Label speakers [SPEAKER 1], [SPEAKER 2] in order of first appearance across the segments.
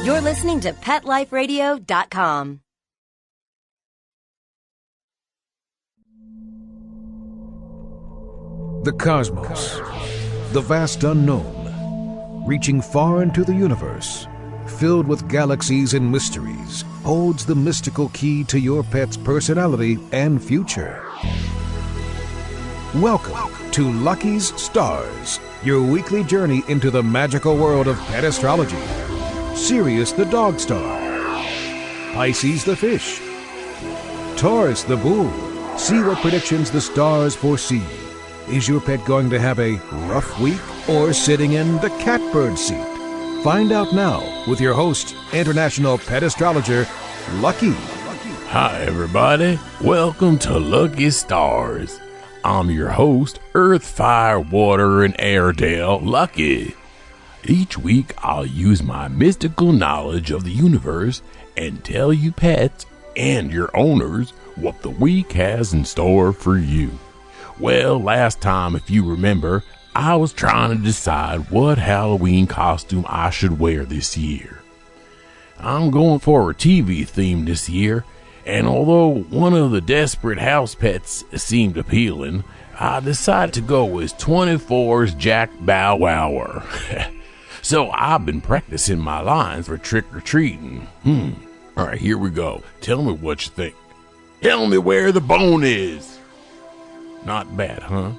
[SPEAKER 1] You're listening to PetLifeRadio.com.
[SPEAKER 2] The cosmos, the vast unknown, reaching far into the universe, filled with galaxies and mysteries, holds the mystical key to your pet's personality and future. Welcome to Lucky's Stars, your weekly journey into the magical world of pet astrology. Sirius the dog star, Pisces the fish, Taurus the bull. See what predictions the stars foresee. Is your pet going to have a rough week or sitting in the catbird seat? Find out now with your host, international pet astrologer, Lucky.
[SPEAKER 3] Hi, everybody. Welcome to Lucky Stars. I'm your host, Earth, Fire, Water, and Airedale, Lucky. Each week, I'll use my mystical knowledge of the universe and tell you pets and your owners what the week has in store for you. Well, last time, if you remember, I was trying to decide what Halloween costume I should wear this year. I'm going for a TV theme this year, and although one of the desperate house pets seemed appealing, I decided to go as 24's Jack Bow Wower. So I've been practicing my lines for trick-or-treating. Alright, here we go. Tell me what you think. Tell me where the bone is. Not bad, huh?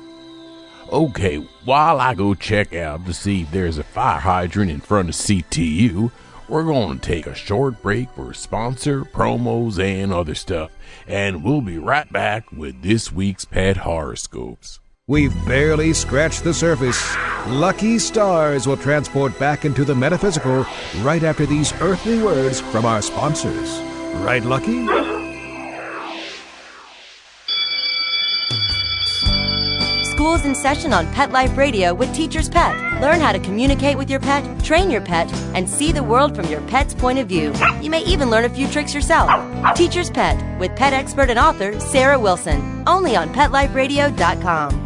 [SPEAKER 3] Okay, while I go check out to see if there's a fire hydrant in front of CTU, we're going to take a short break for sponsor, promos, and other stuff, and we'll be right back with this week's Pet Horoscopes.
[SPEAKER 2] We've barely scratched the surface. Lucky Stars will transport back into the metaphysical right after these earthly words from our sponsors. Right, Lucky?
[SPEAKER 1] School's in session on Pet Life Radio with Teacher's Pet. Learn how to communicate with your pet, train your pet, and see the world from your pet's point of view. You may even learn a few tricks yourself. Teacher's Pet with pet expert and author Sarah Wilson. Only on PetLifeRadio.com.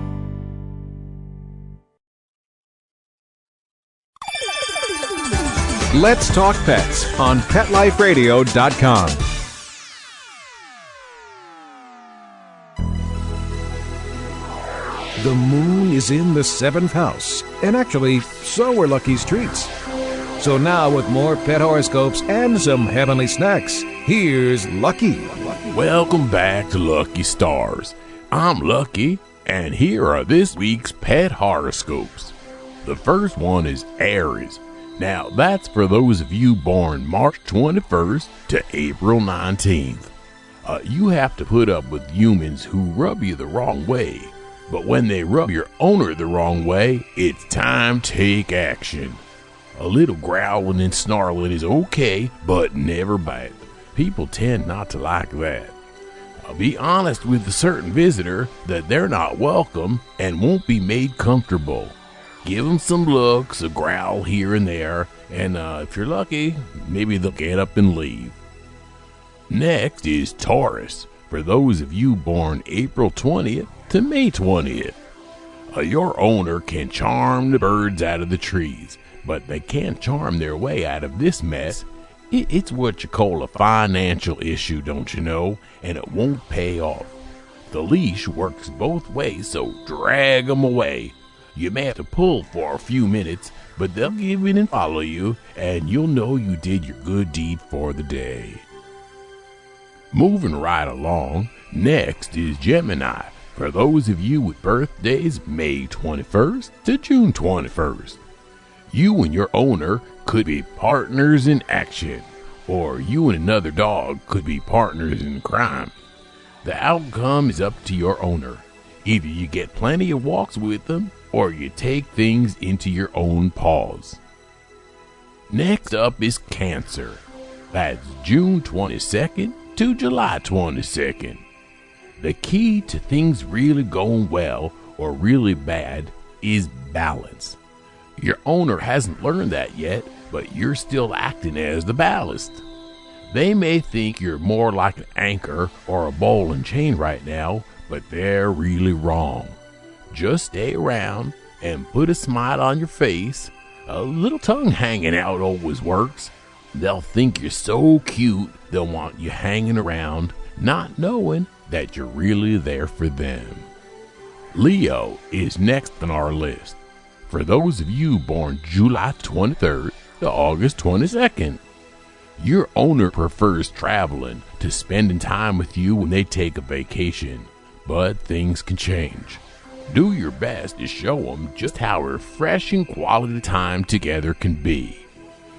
[SPEAKER 2] Let's talk pets on PetLifeRadio.com. The moon is in the 7th house, and actually, so are Lucky's treats. So now with more pet horoscopes and some heavenly snacks, here's Lucky.
[SPEAKER 3] Welcome back to Lucky Stars. I'm Lucky, and here are this week's pet horoscopes. The first one is Aries. Now, that's for those of you born March 21st to April 19th. You have to put up with humans who rub you the wrong way. But when they rub your owner the wrong way, it's time to take action. A little growling and snarling is okay, but never bite. People tend not to like that. Be honest with a certain visitor that they're not welcome and won't be made comfortable. Give them some looks, a growl here and there, and if you're lucky, maybe they'll get up and leave. Next is Taurus, for those of you born April 20th to May 20th. Your owner can charm the birds out of the trees, but they can't charm their way out of this mess. It's what you call a financial issue, don't you know, and it won't pay off. The leash works both ways, so drag them away. You may have to pull for a few minutes, but they'll give in and follow you, and you'll know you did your good deed for the day. Moving right along, next is Gemini, for those of you with birthdays May 21st to June 21st. You and your owner could be partners in action, or you and another dog could be partners in crime. The outcome is up to your owner. Either you get plenty of walks with them, or you take things into your own paws. Next up is Cancer. That's June 22nd to July 22nd. The key to things really going well or really bad is balance. Your owner hasn't learned that yet, but you're still acting as the ballast. They may think you're more like an anchor or a ball and chain right now, but they're really wrong. Just stay around and put a smile on your face. A little tongue hanging out always works. They'll think you're so cute, they'll want you hanging around, not knowing that you're really there for them. Leo is next on our list. For those of you born July 23rd to August 22nd, your owner prefers traveling to spending time with you when they take a vacation, but things can change. Do your best to show them just how refreshing quality time together can be.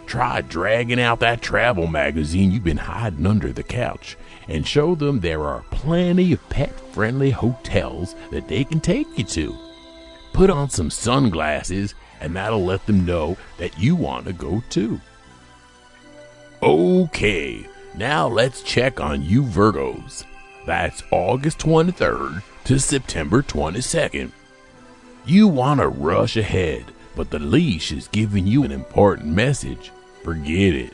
[SPEAKER 3] Try dragging out that travel magazine you've been hiding under the couch and show them there are plenty of pet-friendly hotels that they can take you to. Put on some sunglasses and that'll let them know that you want to go too. Okay, now let's check on you Virgos. That's August 23rd to September 22nd. You want to rush ahead, but the leash is giving you an important message. Forget it.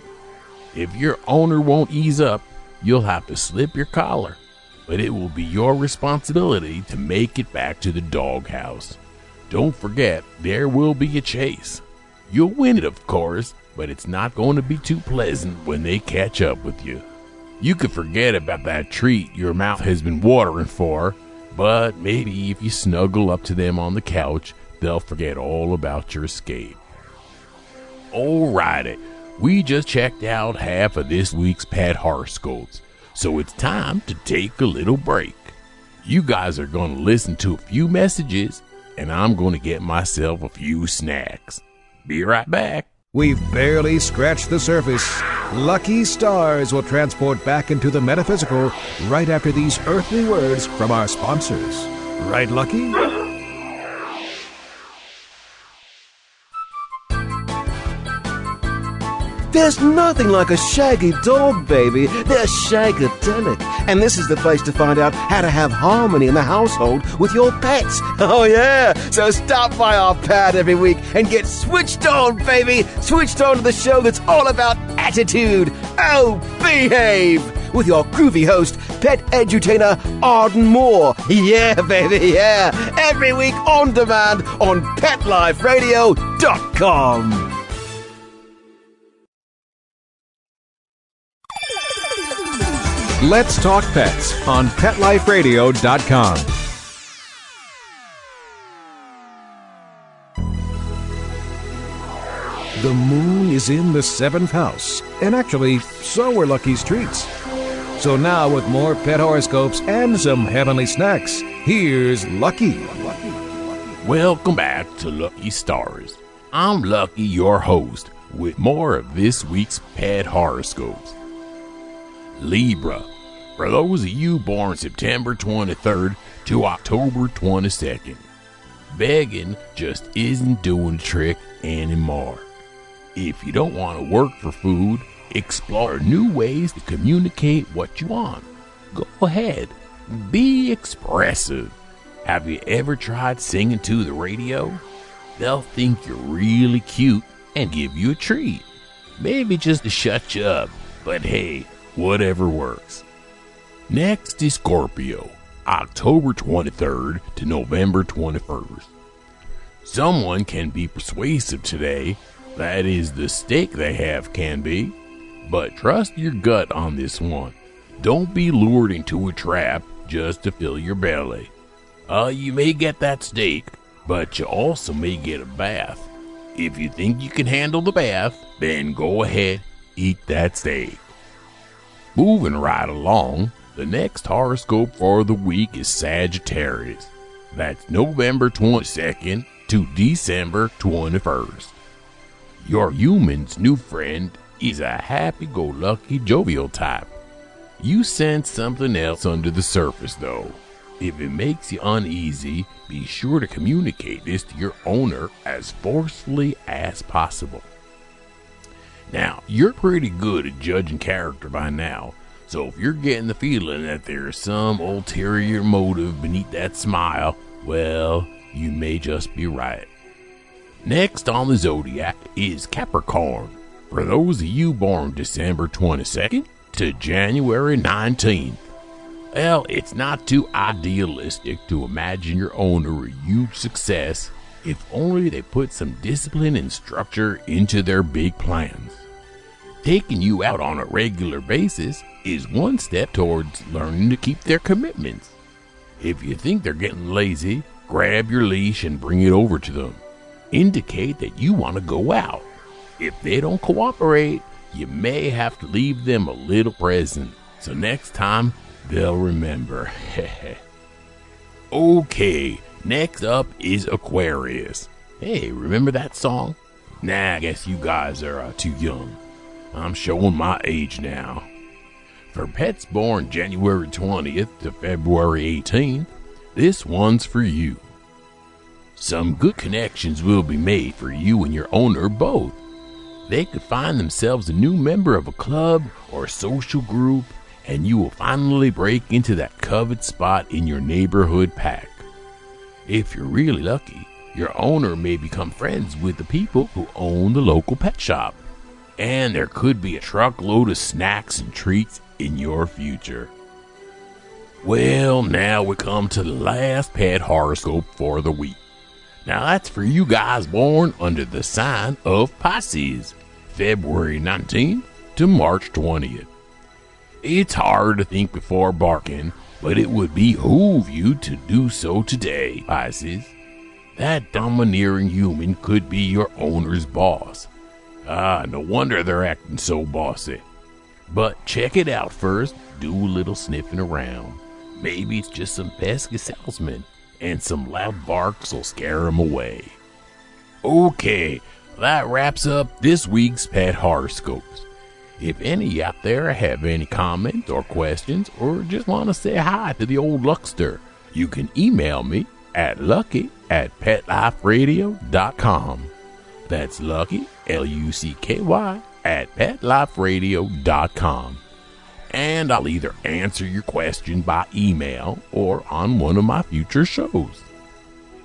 [SPEAKER 3] If your owner won't ease up, you'll have to slip your collar, but it will be your responsibility to make it back to the doghouse. Don't forget, there will be a chase. You'll win it, of course, but it's not going to be too pleasant when they catch up with you. You could forget about that treat your mouth has been watering for, but maybe if you snuggle up to them on the couch, they'll forget all about your escape. Alrighty, we just checked out half of this week's Pet Horoscopes, so it's time to take a little break. You guys are going to listen to a few messages, and I'm going to get myself a few snacks. Be right back.
[SPEAKER 2] We've barely scratched the surface. Lucky Stars will transport back into the metaphysical right after these earthly words from our sponsors. Right, Lucky?
[SPEAKER 4] There's nothing like a shaggy dog, baby. They're shagadelic. And this is the place to find out how to have harmony in the household with your pets. Oh, yeah. So stop by our pad every week and get switched on, baby. Switched on to the show that's all about attitude. Oh, behave. With your groovy host, pet edutainer Arden Moore. Yeah, baby, yeah. Every week on demand on PetLifeRadio.com.
[SPEAKER 2] Let's Talk Pets on PetLifeRadio.com. The moon is in the 7th house, and actually, so are Lucky's treats. So now with more pet horoscopes and some heavenly snacks, here's Lucky.
[SPEAKER 3] Welcome back to Lucky Stars. I'm Lucky, your host, with more of this week's Pet Horoscopes. Libra, for those of you born September 23rd to October 22nd, begging just isn't doing the trick anymore. If you don't want to work for food, explore new ways to communicate what you want. Go ahead, be expressive. Have you ever tried singing to the radio? They'll think you're really cute and give you a treat. Maybe just to shut you up, but hey, whatever works. Next is Scorpio, October 23rd to November 21st. Someone can be persuasive today, that is, the steak they have can be, but trust your gut on this one. Don't be lured into a trap just to fill your belly. You may get that steak, but you also may get a bath. If you think you can handle the bath, then go ahead, eat that steak. Moving right along, the next horoscope for the week is Sagittarius. That's November 22nd to December 21st. Your human's new friend is a happy-go-lucky, jovial type. You sense something else under the surface, though. If it makes you uneasy, be sure to communicate this to your owner as forcefully as possible. Now, you're pretty good at judging character by now, so if you're getting the feeling that there's some ulterior motive beneath that smile, well, you may just be right. Next on the zodiac is Capricorn. For those of you born December 22nd to January 19th, well, it's not too idealistic to imagine your owner a huge success if only they put some discipline and structure into their big plans. Taking you out on a regular basis is one step towards learning to keep their commitments. If you think they're getting lazy, grab your leash and bring it over to them. Indicate that you want to go out. If they don't cooperate, you may have to leave them a little present, so next time they'll remember. Okay, next up is Aquarius. Hey, remember that song? Nah, I guess you guys are too young. I'm showing my age now. For pets born January 20th to February 18th, this one's for you. Some good connections will be made for you and your owner both. They could find themselves a new member of a club or social group, and you will finally break into that coveted spot in your neighborhood pack. If you're really lucky, your owner may become friends with the people who own the local pet shop, and there could be a truckload of snacks and treats in your future. Well, now we come to the last pet horoscope for the week. Now that's for you guys born under the sign of Pisces, February 19th to March 20th. It's hard to think before barking, but it would behoove you to do so today, Pisces. That domineering human could be your owner's boss. No wonder they're acting so bossy. But check it out first, do a little sniffing around. Maybe it's just some pesky salesman, and some loud barks will scare them away. Okay, that wraps up this week's Pet Horoscopes. If any out there have any comments or questions, or just want to say hi to the old Luckster, you can email me at lucky@petliferadio.com. That's Lucky, Lucky, at petliferadio.com. And I'll either answer your question by email or on one of my future shows.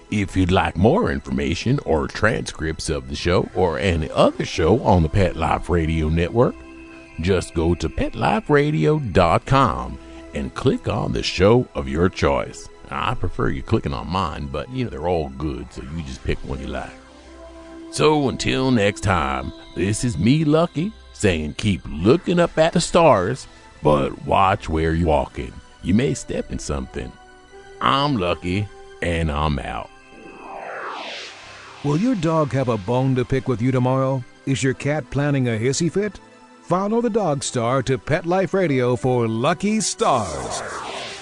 [SPEAKER 3] If you'd like more information or transcripts of the show or any other show on the Pet Life Radio Network, just go to petliferadio.com and click on the show of your choice. I prefer you clicking on mine, but they're all good, so you just pick one you like. So until next time, this is me, Lucky, saying keep looking up at the stars, but watch where you're walking. You may step in something. I'm Lucky, and I'm out.
[SPEAKER 2] Will your dog have a bone to pick with you tomorrow? Is your cat planning a hissy fit? Follow the Dog Star to Pet Life Radio for Lucky Stars,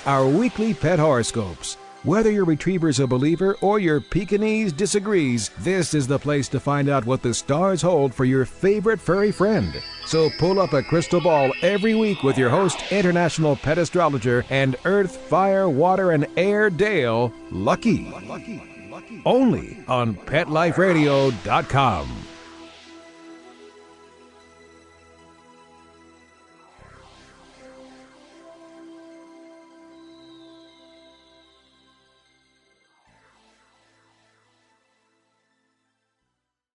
[SPEAKER 2] our weekly pet horoscopes. Whether your retriever's a believer or your Pekingese disagrees, this is the place to find out what the stars hold for your favorite furry friend. So pull up a crystal ball every week with your host, international pet astrologer and earth, fire, water, and air Dale, Lucky. Only on PetLifeRadio.com.